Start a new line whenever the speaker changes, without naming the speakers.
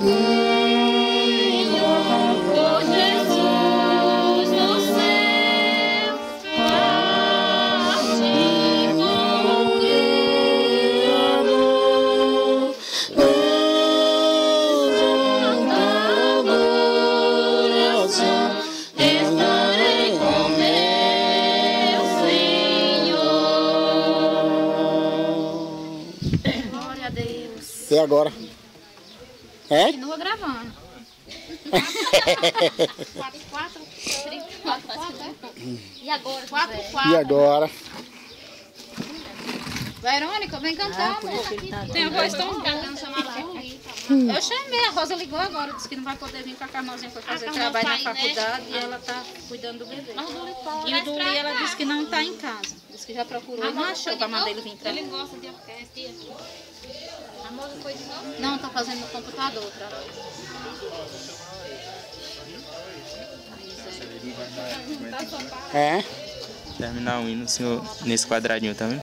Oh Jesus no céu, parte com o Criador, adoração, estarei com meu Senhor. Glória a Deus.
E agora? É?
Continua gravando. 4, 4, e agora? 4, 4.
E agora?
Verônica, vem cantar, amor. Tem a voz tão boa. Eu chamei, a Rosa ligou agora, disse que não vai poder vir com a Carmelzinha para fazer trabalho na faculdade, e ela tá cuidando do bebê. E o Duli, ela disse que não tá em casa. Disse que já procurou e não achou para mandar ele vir para cá. Ele gosta de orquestra. A moça foi de novo? Não, tá fazendo no computador outra vez.
É?
Terminar o hino, senhor, nesse quadradinho também.